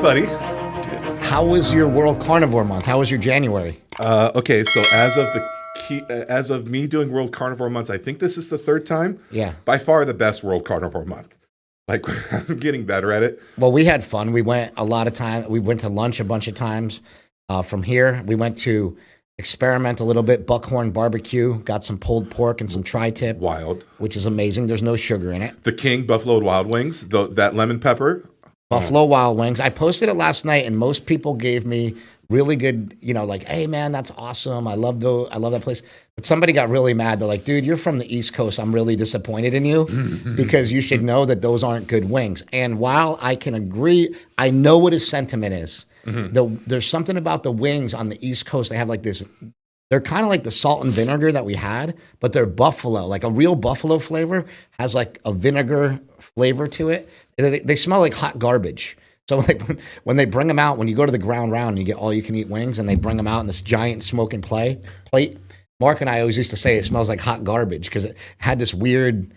buddy. How was your World Carnivore Month? How was your January? Okay, so as of me doing World Carnivore Months, I think this is the third time. Yeah. By far the best World Carnivore Month. Like, I'm getting better at it. Well, we had fun. We went a lot of time. We went to lunch a bunch of times from here. We went to experiment a little bit, Buckhorn Barbecue, got some pulled pork and some tri-tip. Wild. Which is amazing. There's no sugar in it. The King Buffalo Wild Wings, that lemon pepper. Buffalo Wild Wings. I posted it last night, and most people gave me really good, like, hey, man, that's awesome. I love that place. But somebody got really mad. They're like, dude, you're from the East Coast. I'm really disappointed in you because you should know that those aren't good wings. And while I can agree, I know what his sentiment is. There's something about the wings on the East Coast. They have like this, they're kind of like the salt and vinegar that we had, but they're buffalo, like a real buffalo flavor has like a vinegar flavor to it. They smell like hot garbage. So like when they bring them out, when you go to the ground round, you get all you can eat wings and they bring them out in this giant smoking plate. Mark and I always used to say it smells like hot garbage because it had this weird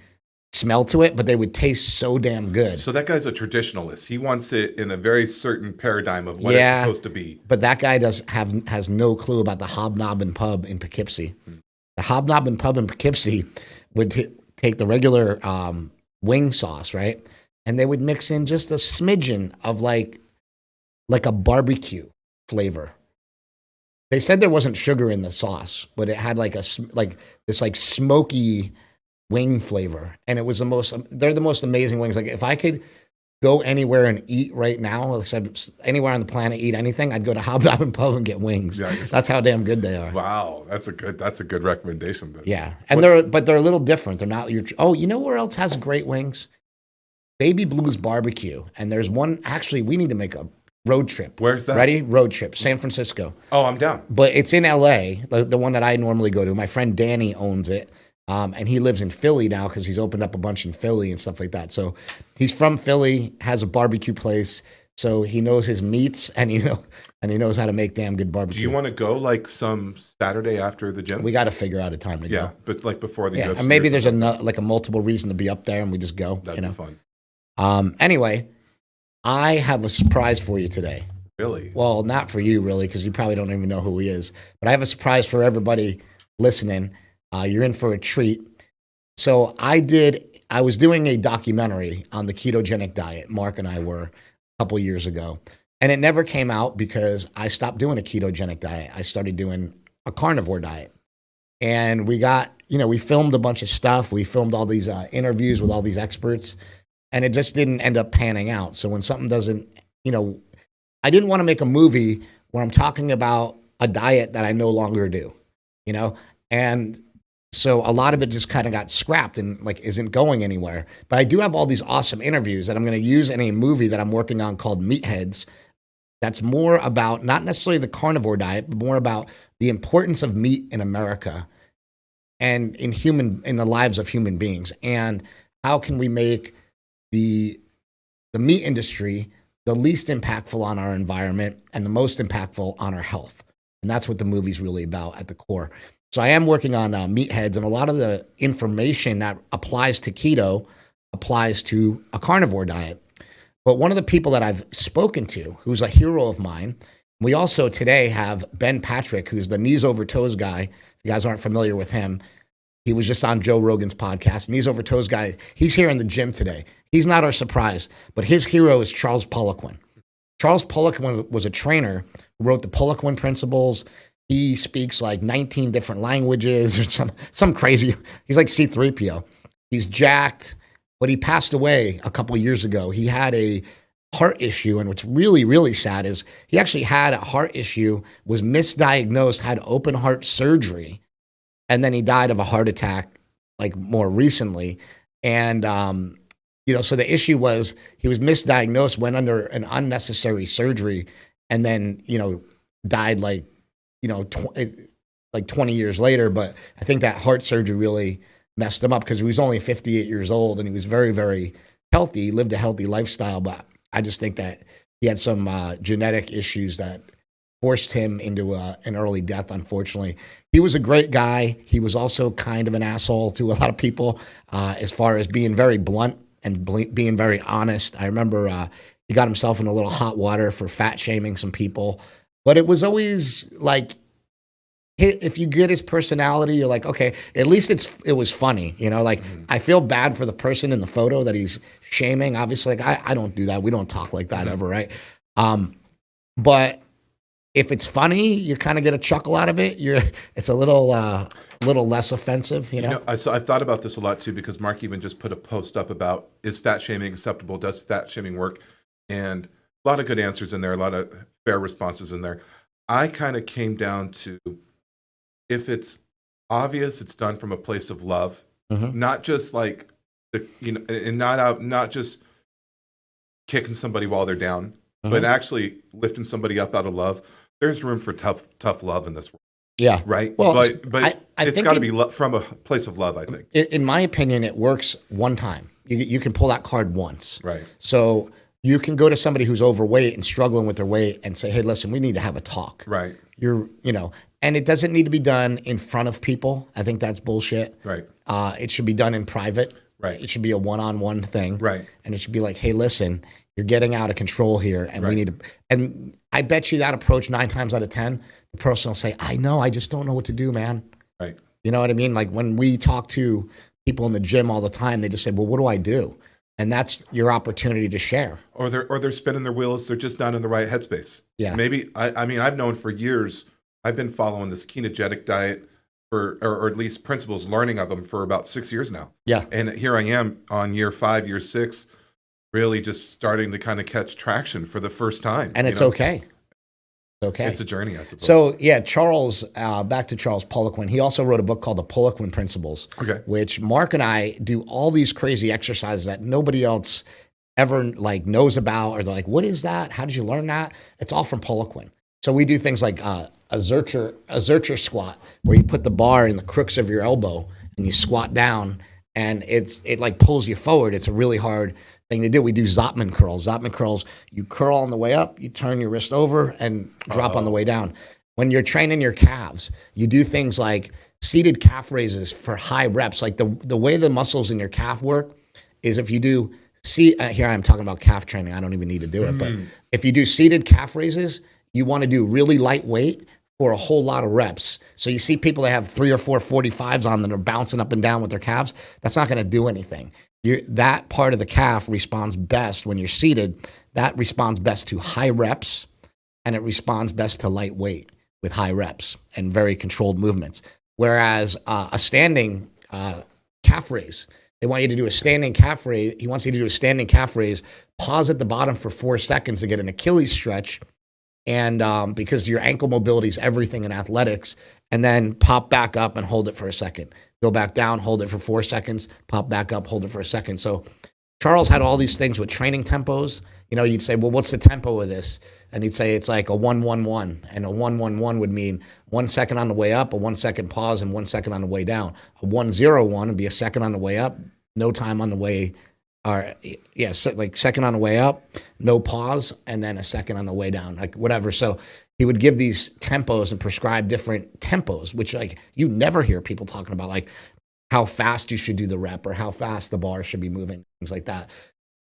smell to it, but they would taste so damn good. So that guy's a traditionalist. He wants it in a very certain paradigm of what it's supposed to be. But that guy has no clue about the Hobnobbin Pub in Poughkeepsie. The Hobnobbin Pub in Poughkeepsie would take the regular wing sauce, right? And they would mix in just a smidgen of like a barbecue flavor. They said there wasn't sugar in the sauce, but it had this smoky wing flavor, and it was they're the most amazing wings. Like if I could go anywhere and eat right now, anywhere on the planet, eat anything, I'd go to Hobnobbin Pub and get wings. Yeah, that's how damn good they are. Wow, that's a good recommendation. Then. Yeah, and they're a little different. They're not your. Oh, you know where else has great wings? Baby Blues Barbecue, and there's one. Actually, we need to make a road trip. Where's that? Ready? Road trip, San Francisco. Oh, I'm down. But it's in L.A. The one that I normally go to. My friend Danny owns it. And he lives in Philly now because he's opened up a bunch in Philly and stuff like that. So he's from Philly, has a barbecue place, so he knows his meats and he knows how to make damn good barbecue. Do you want to go like some Saturday after the gym? We got to figure out a time to go. Yeah, but like before the and maybe there's a multiple reason to be up there and we just go. That'd be fun. Anyway, I have a surprise for you today. Really? Well, not for you really because you probably don't even know who he is. But I have a surprise for everybody listening. You're in for a treat. So I was doing a documentary on the ketogenic diet. Mark and I were a couple years ago. And it never came out because I stopped doing a ketogenic diet. I started doing a carnivore diet. And we filmed a bunch of stuff. We filmed all these interviews with all these experts. And it just didn't end up panning out. So when something doesn't, I didn't want to make a movie where I'm talking about a diet that I no longer do, And so a lot of it just kind of got scrapped and isn't going anywhere. But I do have all these awesome interviews that I'm going to use in a movie that I'm working on called Meatheads. That's more about not necessarily the carnivore diet, but more about the importance of meat in America and in the lives of human beings. And how can we make the meat industry the least impactful on our environment and the most impactful on our health. And that's what the movie's really about at the core. So I am working on Meatheads, and a lot of the information that applies to keto applies to a carnivore diet. But one of the people that I've spoken to, who's a hero of mine, we also today have Ben Patrick, who's the knees over toes guy. If you guys aren't familiar with him, he was just on Joe Rogan's podcast. Knees over toes guy, he's here in the gym today. He's not our surprise, but his hero is Charles Poliquin. Charles Poliquin was a trainer who wrote the Poliquin Principles. He speaks like 19 different languages or some crazy. He's like C-3PO. He's jacked, but he passed away a couple of years ago. He had a heart issue, and what's really, really sad is he actually had a heart issue, was misdiagnosed, had open heart surgery, and then he died of a heart attack like more recently. And, so the issue was he was misdiagnosed, went under an unnecessary surgery, and then, died like 20 years later. But I think that heart surgery really messed him up because he was only 58 years old and he was very, very healthy. He lived a healthy lifestyle, but I just think that he had some genetic issues that forced him into an early death, unfortunately. He was a great guy. He was also kind of an asshole to a lot of people as far as being very blunt and being very honest. I remember He got himself in a little hot water for fat shaming some people. But it was always like, if you get his personality, you're like, okay, at least it was funny, like I feel bad for the person in the photo that he's shaming. Obviously, like I don't do that. We don't talk like that ever, right? But if it's funny, you kind of get a chuckle out of it. It's a little less offensive, I've thought about this a lot too, because Mark even just put a post up about, is fat shaming acceptable? Does fat shaming work? And a lot of good answers in there, a lot of fair responses in there. I kind of came down to, if it's obvious, it's done from a place of love, not just like, and not just kicking somebody while they're down, but actually lifting somebody up out of love. There's room for tough love in this world. Yeah. Right. Well, but it's got to be from a place of love, I think. In my opinion, it works one time. You can pull that card once. Right. So you can go to somebody who's overweight and struggling with their weight and say, hey, listen, we need to have a talk. Right. And it doesn't need to be done in front of people. I think that's bullshit. Right. It should be done in private. Right. It should be a one-on-one thing. Right. And it should be like, hey, listen, you're getting out of control here, and we need to. And I bet you that approach 9 times out of 10, the person will say, I know, I just don't know what to do, man. Right. You know what I mean? Like when we talk to people in the gym all the time, they just say, well, what do I do? And that's your opportunity to share. Or they're spinning their wheels. They're just not in the right headspace. Yeah. Maybe, I mean, I've known for years, I've been following this ketogenic diet or at least principles, learning of them for about 6 years now. Yeah. And here I am on year 5, year 6, really just starting to kind of catch traction for the first time. And it's okay. It's okay. It's a journey, I suppose. So yeah, Charles, back to Charles Poliquin. He also wrote a book called The Poliquin Principles, which Mark and I do all these crazy exercises that nobody else ever knows about, or they're like, what is that? How did you learn that? It's all from Poliquin. So we do things like a Zercher squat, where you put the bar in the crooks of your elbow and you squat down, and it like pulls you forward. It's a really hard thing to do. We do Zotman curls. Zotman curls, you curl on the way up, you turn your wrist over and drop on the way down. When you're training your calves, you do things like seated calf raises for high reps. Like the way the muscles in your calf work is, if you do here I am talking about calf training. I don't even need to do it, but if you do seated calf raises, you want to do really lightweight for a whole lot of reps. So you see people that have 3 or 4 45s on that are bouncing up and down with their calves. That's not going to do anything. That part of the calf responds best when you're seated. That responds best to high reps, and it responds best to lightweight with high reps and very controlled movements. Whereas a standing calf raise, they want you to do a standing calf raise. He wants you to do a standing calf raise, pause at the bottom for 4 seconds to get an Achilles stretch, and because your ankle mobility is everything in athletics, and then pop back up and hold it for a second. Go back down, hold it for 4 seconds, pop back up, hold it for a second. So Charles had all these things with training tempos. You'd say, well, what's the tempo of this? And he'd say it's like a 1-1-1. And a 1-1-1 would mean 1 second on the way up, a 1 second pause, and 1 second on the way down. A 1-0-1 would be a second on the way up, no time on the way, like second on the way up, no pause, and then a second on the way down, like whatever. So he would give these tempos and prescribe different tempos, which you never hear people talking about, like how fast you should do the rep or how fast the bar should be moving, things like that.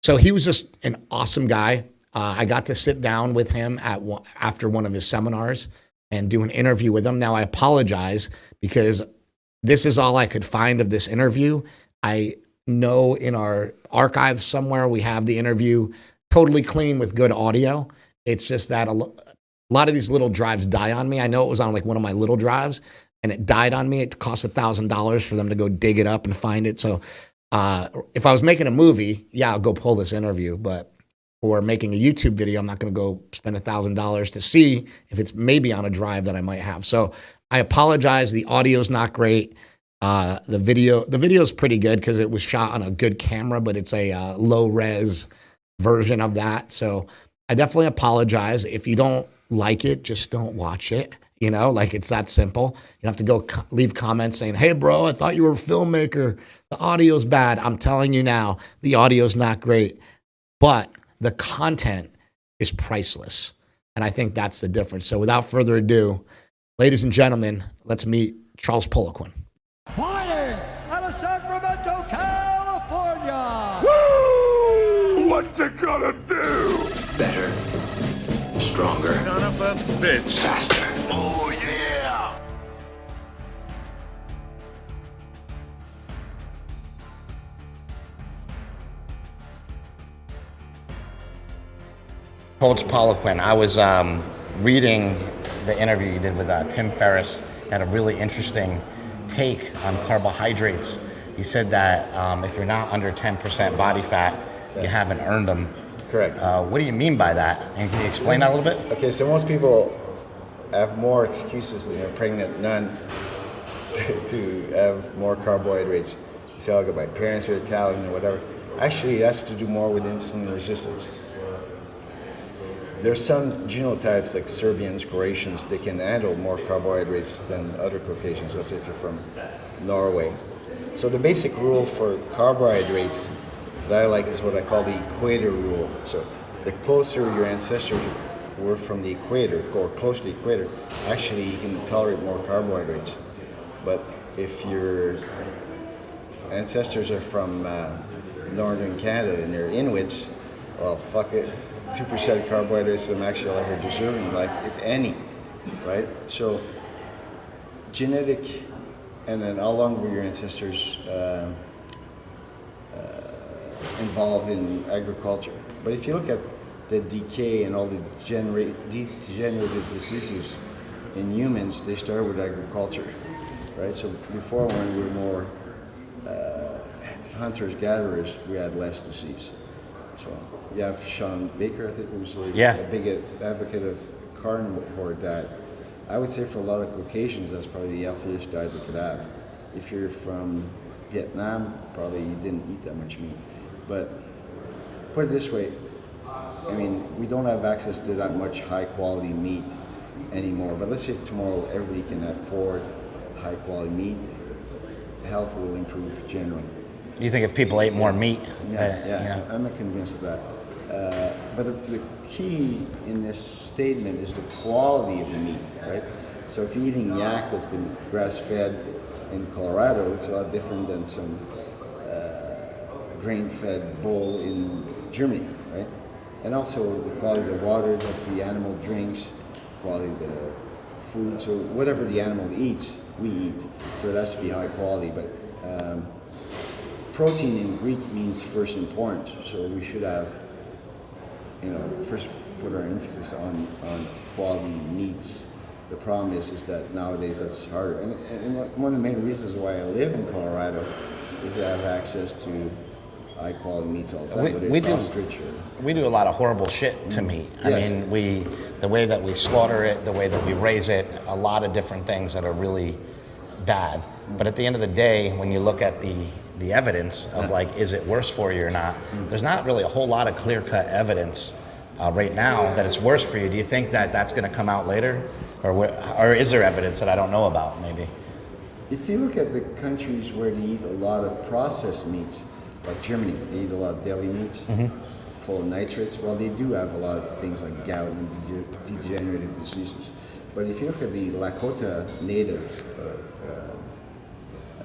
So he was just an awesome guy. I got to sit down with him after one of his seminars and do an interview with him. Now I apologize because this is all I could find of this interview. I know in our archive somewhere we have the interview totally clean with good audio. It's just that a lot of these little drives die on me. I know it was on one of my little drives, and it died on me. It cost $1,000 for them to go dig it up and find it. So if I was making a movie, I'll go pull this interview. But for making a YouTube video, I'm not going to go spend $1,000 to see if it's maybe on a drive that I might have. So I apologize. The audio's not great. The video is pretty good because it was shot on a good camera, but it's a low res version of that. So I definitely apologize. If you don't like it, just don't watch it. It's that simple. You have to go leave comments saying, hey bro, I thought you were a filmmaker. The audio's bad. I'm telling you now, the audio's not great, but the content is priceless. And I think that's the difference. So without further ado, ladies and gentlemen, let's meet Charles Poliquin. Fighting out of Sacramento, California. Woo! What What you gonna do? Better. Stronger. Son of a bitch. Faster. Oh, yeah! Coach Poliquin, I was reading the interview you did with Tim Ferriss. Had a really interesting take on carbohydrates. You said that if you're not under 10% body fat, you haven't earned them. Correct. What do you mean by that? And can you explain that a little bit? Okay, so most people have more excuses than a pregnant nun to have more carbohydrates. You say, oh, my parents are Italian or whatever. Actually, it has to do more with insulin resistance. There's some genotypes like Serbians, Croatians, they can handle more carbohydrates than other Caucasians, let's say if you're from Norway. So the basic rule for carbohydrates that I like is what I call the Equator Rule. So the closer your ancestors were from the equator, or close to the equator, actually you can tolerate more carbohydrates. But if your ancestors are from northern Canada and they're Inuits, well, fuck it. 2% carbohydrates I'm actually ever deserving, like if any, right? So genetic, and then how long were your ancestors involved in agriculture? But if you look at the decay and all the degenerative diseases in humans, they start with agriculture, right? So before, when we were more hunters-gatherers, we had less disease. So you have Sean Baker, I think, who's a big advocate of carnivore diet. I would say for a lot of Caucasians, that's probably the healthiest diet they could have. If you're from Vietnam, probably you didn't eat that much meat. But put it this way, I mean, we don't have access to that much high quality meat anymore. But let's say tomorrow everybody can afford high quality meat, health will improve generally. You think if people ate more meat? Yeah, I'm not convinced of that. But the key in this statement is the quality of the meat, right? So if you're eating yak that's been grass-fed in Colorado, it's a lot different than some grain-fed bull in Germany, right? And also the quality of the water that the animal drinks, quality of the food, so whatever the animal eats, we eat. So it has to be high quality, but protein in Greek means first important, so we should have, first put our emphasis on quality meats. The problem is that nowadays that's harder. And one of the main reasons why I live in Colorado is that I have access to high quality meats all the time, but it's ostrich. We do a lot of horrible shit to meat. Yes. I mean, the way that we slaughter it, the way that we raise it, a lot of different things that are really bad. But at the end of the day, when you look at the evidence of like, is it worse for you or not? There's not really a whole lot of clear-cut evidence right now that it's worse for you. Do you think that that's going to come out later, or is there evidence that I don't know about? Maybe. If you look at the countries where they eat a lot of processed meats, like Germany, they eat a lot of deli meats, full of nitrates. Well, they do have a lot of things like gout and degenerative diseases. But if you look at the Lakota natives,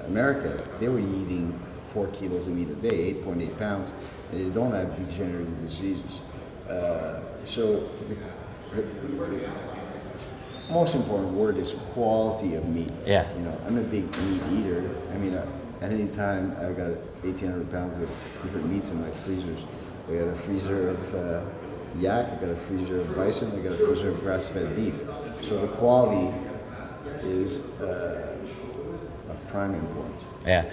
America, they were eating 4 kilos of meat a day, 8.8 pounds, and they don't have degenerative diseases. So the most important word is quality of meat. Yeah. I'm a big meat eater. I mean, at any time, I've got 1,800 pounds of different meats in my freezers. I got a freezer of yak, I got a freezer of bison, I got a freezer of grass-fed beef. So the quality is of prime importance. Yeah,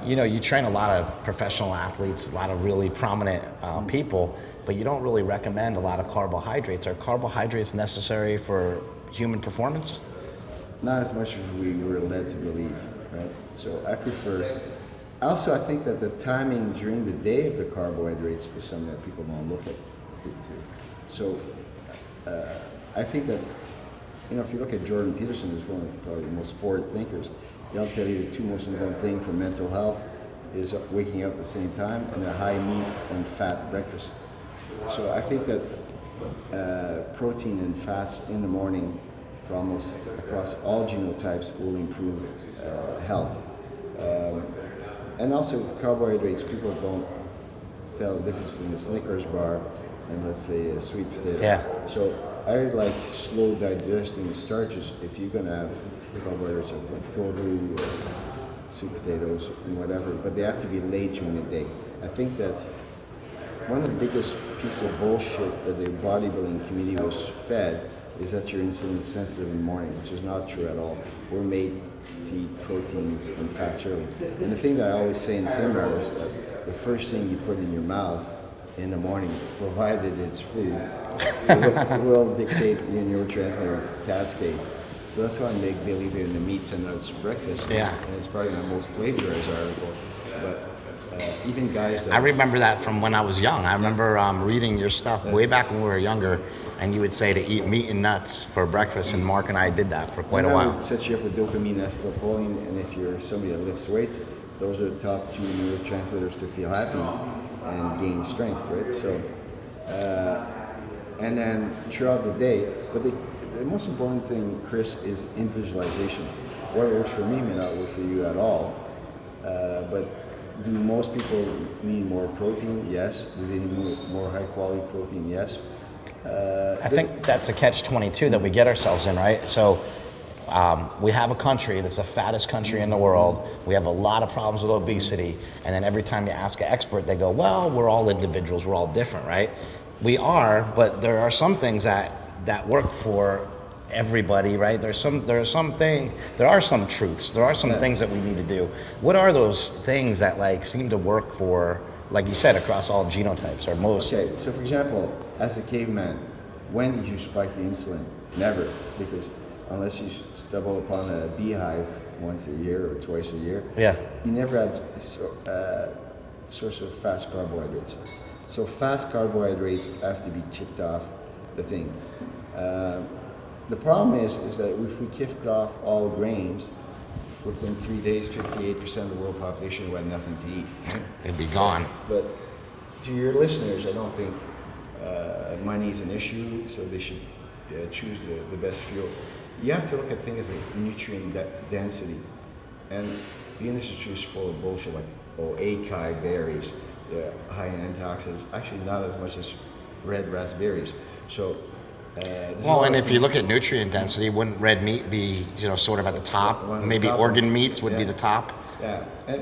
you train a lot of professional athletes, a lot of really prominent people, but you don't really recommend a lot of carbohydrates. Are carbohydrates necessary for human performance? Not as much as we were led to believe, right? So I prefer. Also, I think that the timing during the day of the carbohydrates is something that people don't look at too. So I think that, if you look at Jordan Peterson, who's one of probably the most forward thinkers, he'll tell you the two most important things for mental health is waking up at the same time and a high meat and fat breakfast. So I think that protein and fats in the morning for almost across all genotypes will improve health. And also carbohydrates, people don't tell the difference between a Snickers bar and, let's say, a sweet potato. Yeah. So I like slow digesting starches if you're going to have carbohydrates like tofu or sweet potatoes and whatever, but they have to be late during the day. I think that one of the biggest pieces of bullshit that the bodybuilding community was fed is that you're insulin sensitive in the morning, which is not true at all. We're made to eat proteins and fats early. And the thing that I always say in seminars is that the first thing you put in your mouth in the morning, provided it's food, will dictate your neurotransmitter cascade. So that's why I'm a big believer in the meats and nuts breakfast. Yeah. And it's probably my most plagiarized article. But even guys that... I remember that from when I was young. I remember reading your stuff way back when we were younger, and you would say to eat meat and nuts for breakfast, and Mark and I did that for quite a while. It sets you up with dopamine, acetylcholine, and if you're somebody that lifts weights, those are the top two neurotransmitters to feel happy and gain strength, right? So, and then throughout the day, but the most important thing, Chris, is in visualization. What works for me may not work for you at all, but do most people need more protein? Yes. Do they need more high quality protein? Yes. I think that's a catch-22 that we get ourselves in, right? So we have a country that's the fattest country in the world. We have a lot of problems with obesity. And then every time you ask an expert, they go, well, we're all individuals. We're all different, right? We are, but there are some things that work for everybody, right? There are some truths. There are some things that we need to do. What are those things that like seem to work for, like you said, across all genotypes or most? Okay, so for example, as a caveman, when did you spike your insulin? Never, because unless you stumble upon a beehive once a year or twice a year, yeah, you never had a source of fast carbohydrates. So fast carbohydrates have to be kicked off the thing. The problem is that if we kicked off all grains, within 3 days, 58% of the world population would have nothing to eat. it'd be gone. But to your listeners, I don't think money is an issue, so they should choose the best fuel. You have to look at things like nutrient density. And the industry is full of bullshit like, acai berries, high in antioxidants, actually not as much as red raspberries. So, well, and if you look at nutrient density, wouldn't red meat be, sort of at the top? Maybe organ meats would be the top. Yeah, and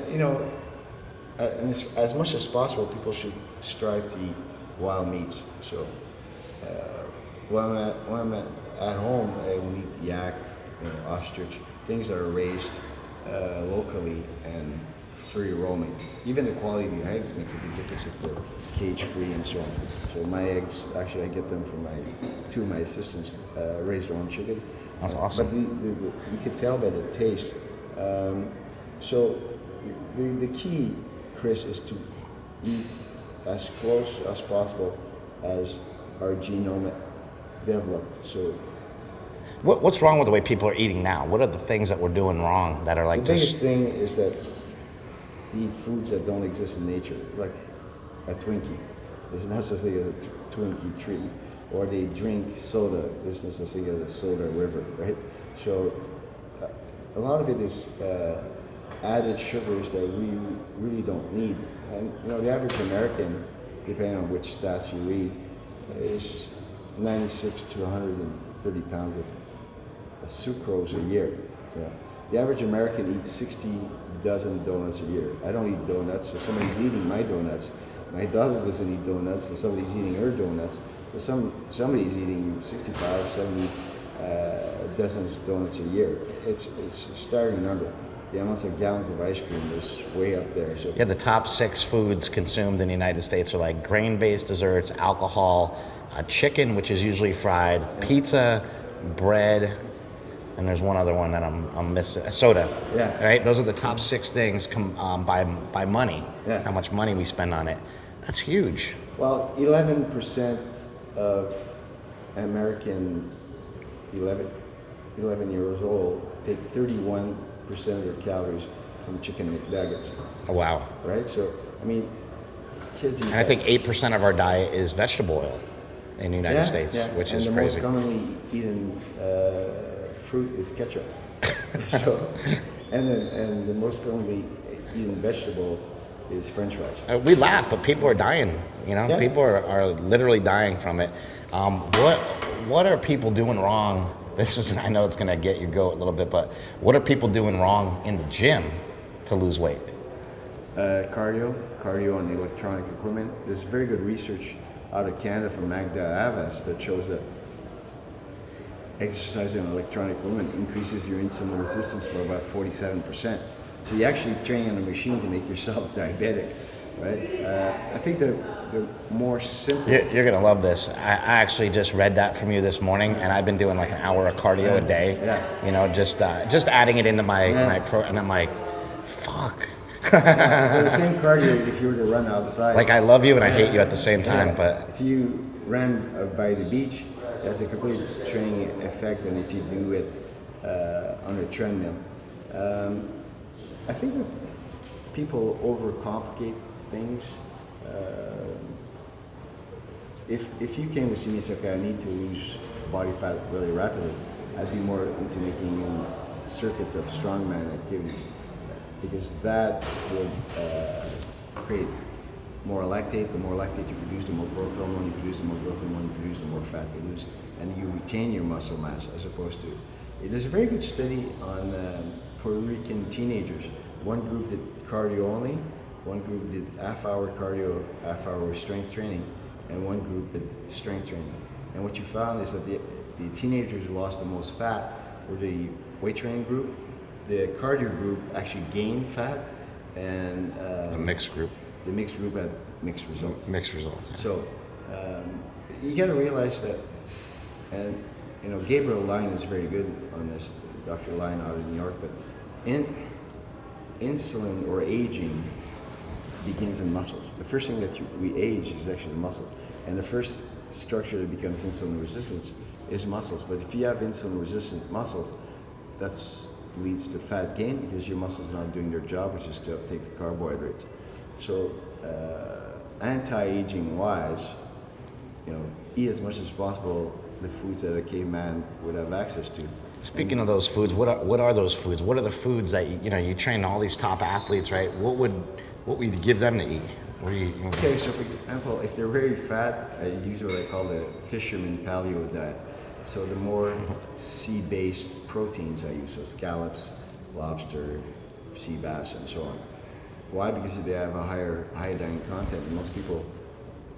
and as much as possible, people should strive to eat wild meats. So, when I'm at home, I will eat yak, ostrich, things that are raised locally and free roaming. Even the quality of your eggs makes a big difference if they're cage-free and so on. So my eggs, actually I get them from two of my assistants, raise their own chicken. That's awesome. But you can tell by the taste. So the key, Chris, is to eat as close as possible as our genome developed. So what's wrong with the way people are eating now? What are the things that we're doing wrong that are like the biggest thing is that you eat foods that don't exist in nature, like a Twinkie. There's no such thing as a Twinkie tree. Or they drink soda. There's no such thing as a soda river, right? So a lot of it is added sugars that we really don't need. And the average American, depending on which stats you read, is 96 to 130 pounds of sucrose a year. The average American eats 60 dozen donuts a year. I don't eat donuts, so somebody's eating my donuts. My daughter doesn't eat donuts, so somebody's eating her donuts. So somebody's eating 65, 70 dozens of donuts a year. It's a staggering number. The amounts of gallons of ice cream is way up there. So the top 6 foods consumed in the United States are like grain-based desserts, alcohol, chicken, which is usually fried, pizza, bread, and there's one other one that I'm missing, soda. Yeah. Right? Those are the top 6 things by money, yeah. How much money we spend on it. That's huge. Well, 11% of American 11 years old take 31% of their calories from chicken McNuggets. Oh, wow. Right? So, I mean, kids eat and I think 8% of our diet is vegetable oil in the United States, which is crazy. And the most commonly eaten fruit is ketchup. So, and the most commonly eaten vegetable is French fries. We laugh, but people are dying. You know, Yeah. people are literally dying from it. What are people doing wrong? This is, I know it's going to get you go a little bit, but what are people doing wrong in the gym to lose weight? Cardio and electronic equipment. There's very good research out of Canada from Magda Avas that shows that exercising on electronic equipment increases your insulin resistance by about 47%. So you're actually training on a machine to make yourself diabetic, right? I think the more simple. You're going to love this. I actually just read that from you this morning, and I've been doing like an hour of cardio a day. Yeah. You know, just adding it into my pro, and I'm like, fuck. So the same cardio if you were to run outside. Like I love you and I hate you at the same time, Yeah. but If you ran by the beach, that's a complete training effect than if you do it on a treadmill. I think that people overcomplicate things. If you came to see me and said, okay, I need to lose body fat really rapidly, I'd be more into making you circuits of strongman activities, because that would create more lactate. The more lactate you produce, the more growth hormone you produce, the more growth hormone you produce, the more fat you lose, and you retain your muscle mass as opposed to. There's a very good study on Puerto Rican teenagers. One group did cardio only, one group did half-hour cardio, half-hour strength training, and one group did strength training. And what you found is that the teenagers who lost the most fat were the weight training group. The cardio group actually gained fat, and the mixed group. the mixed group had mixed results. Mixed results. Yeah. So you got to realize that, and you know, Gabriel Line is very good on this, Dr. Line out of New York, but insulin or aging begins in muscles. The first thing that we age is actually the muscles, and the first structure that becomes insulin resistance is muscles. But if you have insulin resistant muscles, that leads to fat gain because your muscles are not doing their job, which is to uptake the carbohydrates. So anti-aging wise, you know, eat as much as possible the foods that a caveman would have access to. Speaking of those foods, what are those foods? What are the foods that you train all these top athletes, right? What would you give them to eat? What do you? Okay, so for example, if they're very fat, I use what I call the fisherman paleo diet. So the more sea-based proteins I use, so scallops, lobster, sea bass, and so on. Why? Because they have a higher iodine content, and most people,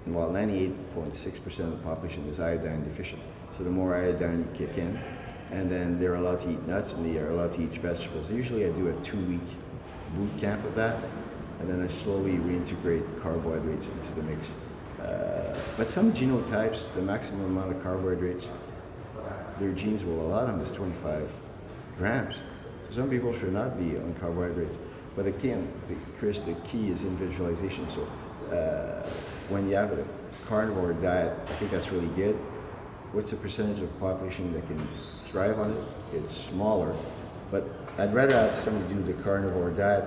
well, 98.6% of the population is iodine deficient. So the more iodine you kick in, and then they're allowed to eat nuts, and they are allowed to eat vegetables. Usually I do a 2-week boot camp of that, and then I slowly reintegrate carbohydrates into the mix. But some genotypes, the maximum amount of carbohydrates their genes will allow them is 25 grams. So some people should not be on carbohydrates. But again, Chris, the key is individualization. So when you have a carnivore diet, I think that's really good. What's the percentage of the population that can thrive on it? It's smaller. But I'd rather have somebody do the carnivore diet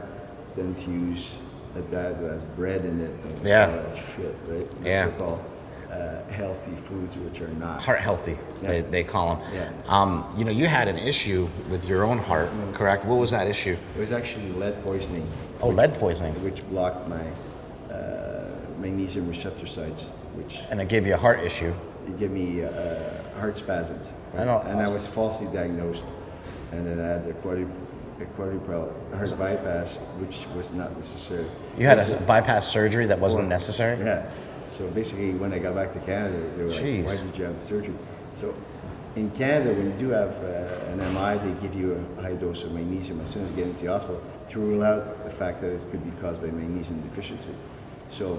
than to use a diet that has bread in it and all that shit, right? Yeah. So-called healthy foods, which are not. Heart healthy, Yeah. they call them. Yeah. You had an issue with your own heart, correct? What was that issue? It was actually lead poisoning. Oh, lead poisoning. Which blocked my magnesium receptor sites, which And it gave you a heart issue. it gave me heart spasms. I know. And I was falsely diagnosed. And then I had a quadruple heart bypass, which was not necessary. You had a bypass surgery that wasn't necessary? Yeah. So basically, when I got back to Canada, they were Jeez. like, why did you have the surgery? So in Canada, when you do have an MI, they give you a high dose of magnesium as soon as you get into the hospital to rule out the fact that it could be caused by magnesium deficiency. So,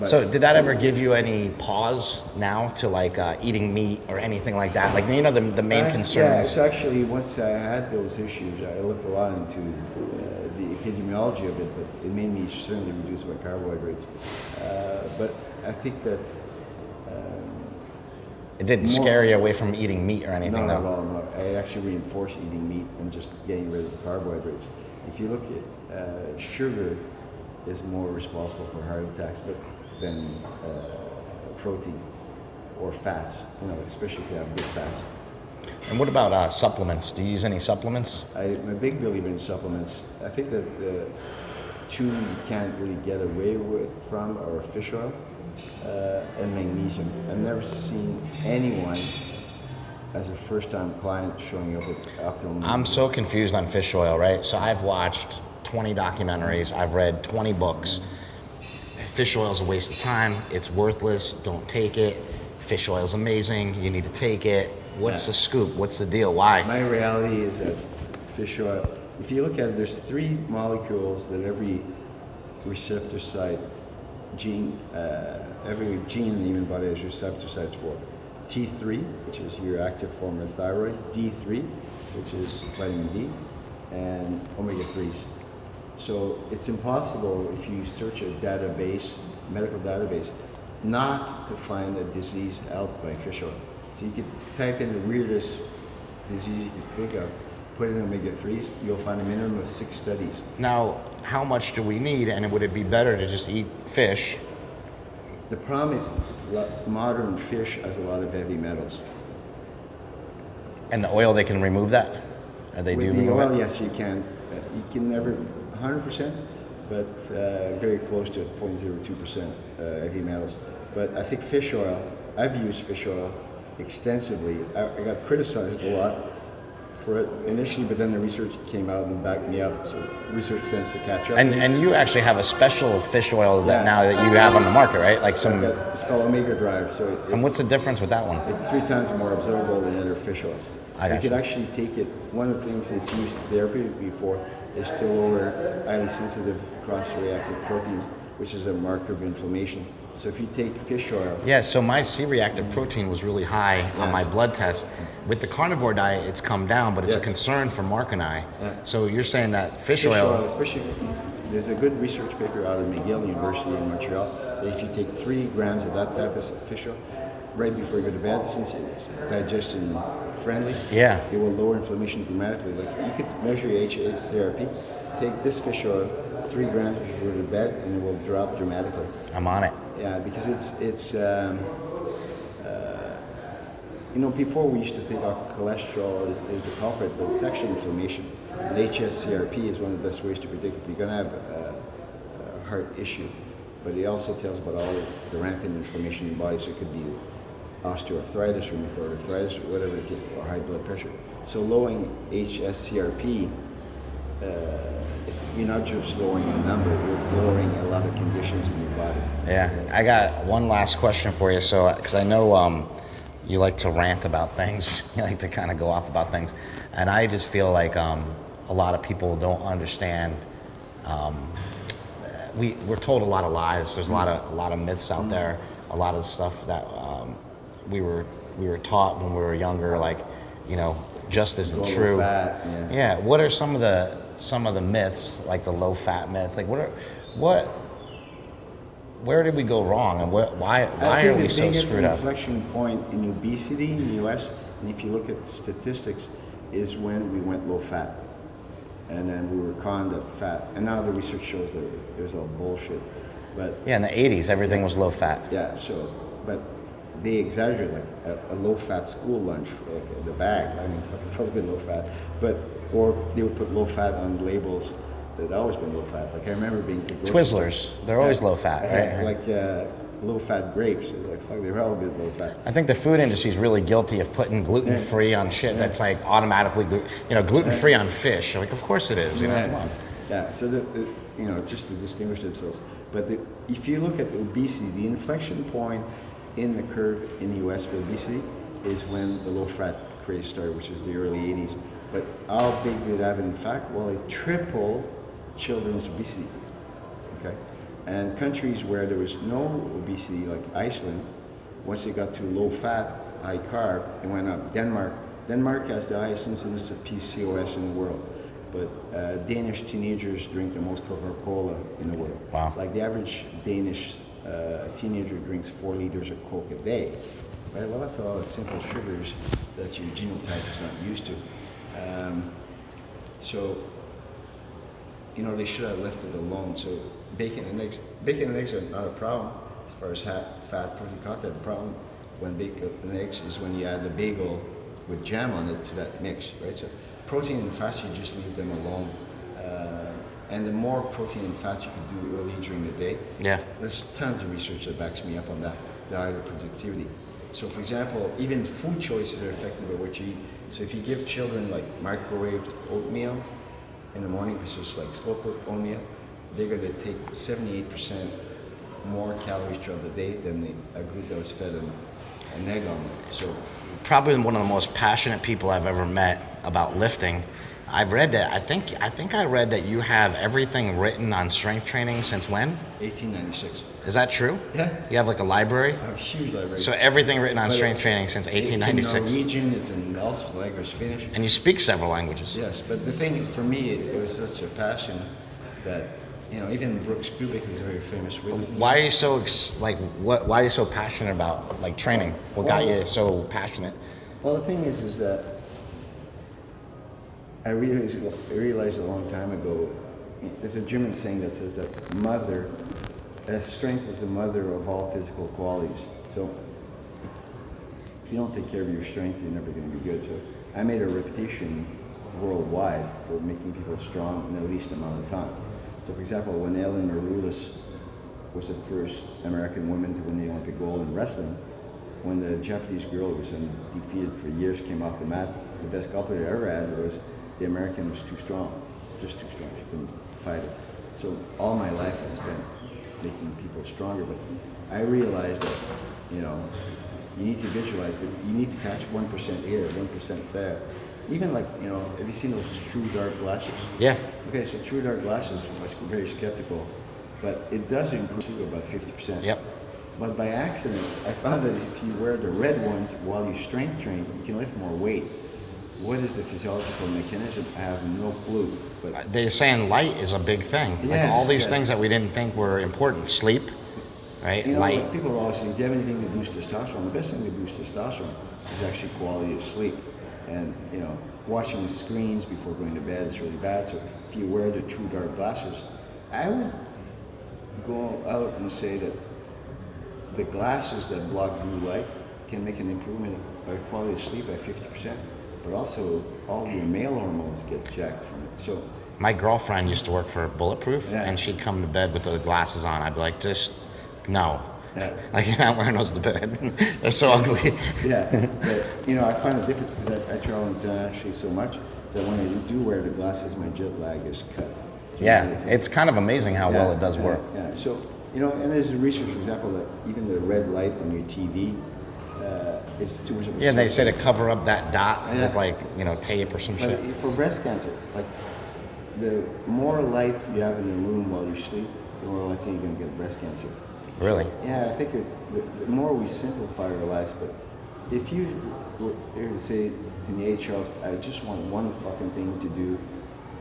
but So did that ever give you any pause now to like eating meat or anything like that? Like, the main concern Yeah, is... it's actually, once I had those issues, I looked a lot into the epidemiology of it, but it made me certainly reduce my carbohydrates. But I think that It didn't scare you away from eating meat or anything, not at though? all, no. I actually reinforce eating meat and just getting rid of the carbohydrates. If you look at sugar is more responsible for heart attacks than protein or fats, especially if you have good fats. And what about supplements? Do you use any supplements? I'm a big believer in supplements. I think that two you can't really get away from are fish oil and magnesium. I've never seen anyone as a first-time client showing up with optimal. I'm so confused on fish oil, right? So I've watched 20 documentaries, I've read 20 books. Fish oil is a waste of time, it's worthless, don't take it. Fish oil is amazing, you need to take it. What's the scoop? What's the deal? Why? My reality is that fish oil, if you look at it, there's three molecules that every receptor site gene, every gene in the human body has receptor sites for. T3, which is your active form of thyroid, D3, which is vitamin D, and omega-3s. So it's impossible if you search a database, medical database, not to find a disease helped by fish oil. So you could type in the weirdest disease you could think of, put in omega-3s, you'll find a minimum of 6 studies. Now, how much do we need, and would it be better to just eat fish? The problem is modern fish has a lot of heavy metals. And the oil, they can remove that? Or they do With the remove oil, it? yes, you can. You can never 100%, but very close to 0.02% heavy metals. But I think fish oil, I've used fish oil extensively. I got criticized a lot for it initially, but then the research came out and backed me up. So research tends to catch up. And you actually have a special fish oil that now that you have on the market, right? Like some. It's called Omega Drive. So And what's the difference with that one? It's 3 times more absorbable than other fish oils. I So you gotcha. could actually take it. One of the things it's used therapeutically for is to lower highly sensitive cross-reactive proteins, which is a marker of inflammation. So if you take fish oil, Yeah, so my C-reactive protein was really high on my blood test. With the carnivore diet, it's come down, but it's a concern for Mark and I. So you're saying that fish oil, especially, there's a good research paper out of McGill University in Montreal, that if you take 3 grams of that type of fish oil right before you go to bed, since it's digestion friendly, it will lower inflammation dramatically. Like you could measure your HCRP, take this fish oil, 3 grams before you go to bed, and it will drop dramatically. I'm on it. Yeah, because it's you know, before we used to think cholesterol is a culprit, but it's actually inflammation. And HSCRP is one of the best ways to predict if you're going to have a heart issue. But it also tells about all the rampant inflammation in the body, so it could be osteoarthritis, rheumatoid arthritis, or whatever it is, or high blood pressure. So lowering HSCRP, you're not just lowering a number, you're lowering a lot of conditions in your body. Yeah, I got one last question for you. So, because I know you like to rant about things, you like to kind of go off about things, and I just feel like a lot of people don't understand. We're told a lot of lies. There's a lot of myths out there. A lot of stuff that we were taught when we were younger, like, you know, just isn't true. Fat, Yeah. What are some of the myths, like the low fat myth? Like where did we go wrong, and why are we so screwed up? The biggest inflection point in obesity in the U.S., and if you look at the statistics, is when we went low fat, and then we were conned at fat, and now the research shows that it was all bullshit. But yeah, in the 80s, everything was low fat. yeah, so but they exaggerate, like a low fat school lunch, like the bag. I mean, fuck, it's always been low fat, or they would put low fat on labels. They'd always been low fat. Like I remember being to grocery Twizzlers, store. they're always low fat, right? Like low fat grapes. Like fuck, they were all been low fat. I think the food industry is really guilty of putting gluten-free on shit that's like automatically, gluten-free on fish. Like, of course it is. You know, come on. Yeah. So just to distinguish themselves. But if you look at the obesity, the inflection point in the curve in the U.S. for obesity is when the low fat craze started, which is the early 80s. But how big did it have an effect? Well, it tripled children's obesity. Okay, and countries where there was no obesity, like Iceland, once they got to low fat, high carb, it went up. Denmark has the highest incidence of PCOS in the world, but Danish teenagers drink the most Coca-Cola in the world. Wow. Like the average Danish teenager drinks 4 liters of Coke a day. Right? Well, that's a lot of simple sugars that your genotype is not used to. So, they should have left it alone. So bacon and eggs are not a problem as far as fat protein content. The problem when bacon and eggs is when you add a bagel with jam on it to that mix, right? So protein and fats, you just leave them alone. and the more protein and fats you can do early during the day. Yeah. There's tons of research that backs me up on that, diet or productivity. So for example, even food choices are affected by what you eat. So if you give children like microwaved oatmeal in the morning, which is like slow cooked oatmeal, they're going to take 78% more calories throughout the day than a group that was fed an egg omelet. So Probably one of the most passionate people I've ever met about lifting. I've read that, I think I read that you have everything written on strength training since when? 1896. Is that true? Yeah. You have like a library? I have a huge library. So everything written on strength training since 1896. It's in Norwegian, it's in Welsh, language, Finnish. And you speak several languages. Yes, but the thing is, for me, it was such a passion that, even Brooks Kubik is a very famous weightlifting. Why are you so why are you so passionate about like training? What got you so passionate? Well, the thing is that I realized a long time ago, there's a German saying that says that strength is the mother of all physical qualities. So if you don't take care of your strength, you're never going to be good. So I made a reputation worldwide for making people strong in the least amount of time. So for example, when Ellen Maroulis was the first American woman to win the Olympic gold in wrestling, when the Japanese girl who was undefeated for years came off the mat, the best sculptor they ever had was the American was too strong, just too strong. She couldn't fight it. So all my life I spent making people stronger, but I realized that, you need to visualize, but you need to catch 1% here, 1% there. Even like, have you seen those true dark glasses? Yeah. Okay, so true dark glasses, I was very skeptical, but it does improve to about 50%. Yep. But by accident, I found that if you wear the red ones while you strength train, you can lift more weight. What is the physiological mechanism? I have no clue. But They're saying light is a big thing. Like Yeah, all these yeah. things that we didn't think were important. Sleep, right? like Light. people always say, do you have anything to boost testosterone? The best thing to boost testosterone is actually quality of sleep. And, watching the screens before going to bed is really bad. So if you wear the true dark glasses, I would go out and say that the glasses that block blue light can make an improvement of quality of sleep by 50%. But also, all your male hormones get jacked from it. So My girlfriend used to work for Bulletproof, Yeah. and she'd come to bed with the glasses on. I'd be like, just no. Yeah. Like, you're not wearing those to bed. They're so ugly. yeah, but I find the difference because I travel internationally so much that when I do wear the glasses, my jet lag is cut. Yeah, it's kind of amazing how well it does work. Yeah, so and there's research, for example, that even the red light on your TV is too much of a Yeah, and they say to circuit. cover up that dot Yeah. with like, tape or some But shit. for breast cancer, like the more light you have in the room while you sleep, the more likely you're going to get breast cancer. Really? Yeah, I think the more we simplify our lives, but if you were to say to me, hey Charles, I just want one fucking thing to do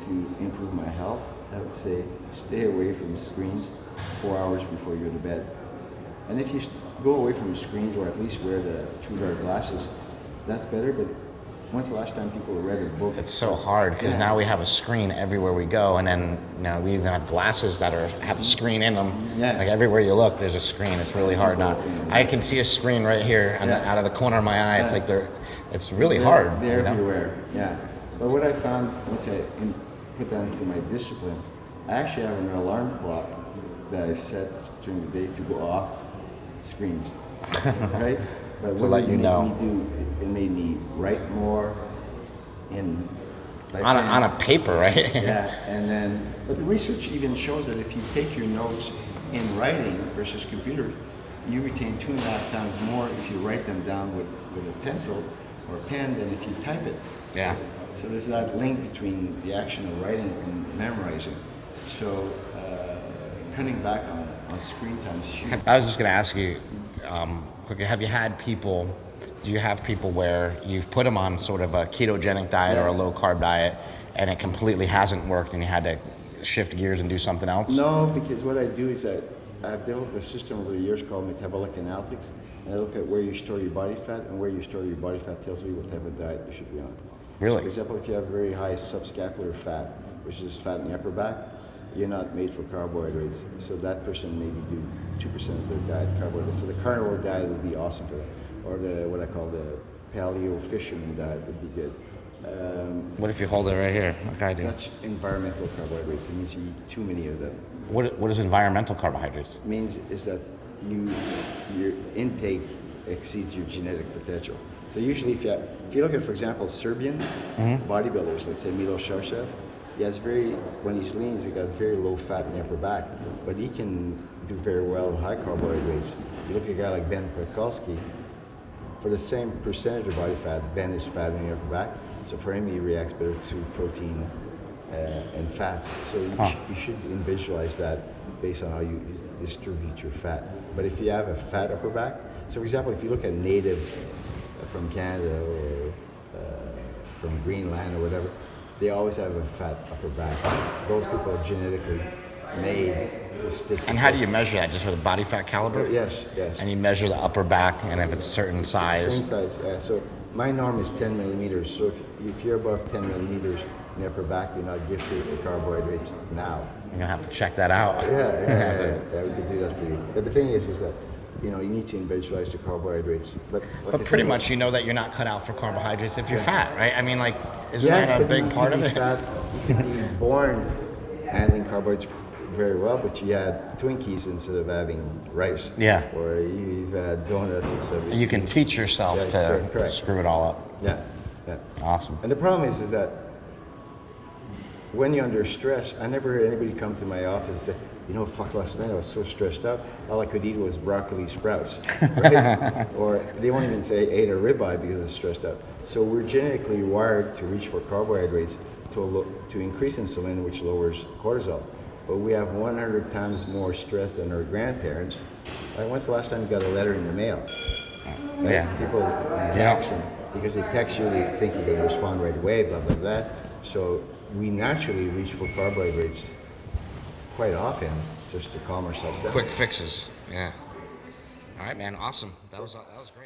to improve my health, I would say stay away from screens 4 hours before you go to bed. And if you go away from the screens or at least wear the true dark glasses, that's better, but when's the last time people read a book? It's so hard because Yeah. now we have a screen everywhere we go, and then we even have glasses that have a screen in them. Yeah. Like everywhere you look, there's a screen. It's really hard not. I can see a screen right here and Yeah. out of the corner of my eye. It's like it's really They're- hard. They're you know? everywhere, yeah. But what I found once I put that into my discipline, I actually have an alarm clock that I set during the day to go off screens, right? But To let you it made know. me do, it made me write more in On a paper, right? yeah, and then, but the research even shows that if you take your notes in writing versus computer, you retain 2.5 times more if you write them down with a pencil or a pen than if you type it. Yeah. So there's that link between the action of writing and memorizing. So cutting back on screen time is huge. I was just going to ask you, quickly, have you had people? Do you have people where you've put them on sort of a ketogenic diet or a low carb diet, and it completely hasn't worked, and you had to shift gears and do something else? No, because what I do is that I've developed a system over the years called Metabolic Analytics, and I look at where you store your body fat, and where you store your body fat tells me what type of diet you should be on. Really? For example, if you have very high subscapular fat, which is fat in the upper back, you're not made for carbohydrates. So that person maybe do 2% of their diet carbohydrates. So the carnivore diet would be awesome for that. Or what I call the paleo fisherman diet would be good. What if you hold it right here, like I do? That's environmental carbohydrates. It means you eat too many of them. What is environmental carbohydrates? It means is that your intake exceeds your genetic potential. So usually, if you look at, for example, Serbian bodybuilders, let's say Milos Šaršev, when he's lean, he's got very low fat in the upper back, but he can do very well in high carbohydrates. You look at a guy like Ben Pakulski, for the same percentage of body fat, Ben is fat in the upper back, so for him he reacts better to protein and fats. So you should visualize that based on how you distribute your fat. But if you have a fat upper back, so for example, if you look at natives from Canada or from Greenland or whatever, they always have a fat upper back. Those people are genetically made to stick. And how do you measure that? Just with a body fat caliber? Yes. And you measure the upper back, and if it's a certain size. Same size, yeah. So my norm is 10 millimeters. So if you're above 10 millimeters in the upper back, you're not gifted for carbohydrates now. You're gonna have to check that out. Yeah, we could do that for you. But the thing is that you need to visualize the carbohydrates. But pretty much you know that you're not cut out for carbohydrates if you're fat, right? I mean, like, isn't yes, that a big part of it? Fat, you can be born handling carbohydrates very well, but you had Twinkies instead of having rice. Yeah. Or you've had donuts instead of... You can teach yourself to correct. screw it all up. Yeah. Awesome. And the problem is that when you're under stress, I never heard anybody come to my office and say, fuck, last night I was so stressed out, all I could eat was broccoli sprouts, right? Or they won't even say ate a ribeye because they're stressed out. So we're genetically wired to reach for carbohydrates to increase insulin, which lowers cortisol. But we have 100 times more stress than our grandparents. Like, when's the last time you got a letter in the mail? Like, Yeah. People text them because they text you, they think you're going to respond right away, blah, blah, blah. So we naturally reach for carbohydrates quite often just to calm ourselves down. Quick fixes. Yeah. All right, man. Awesome. That was great.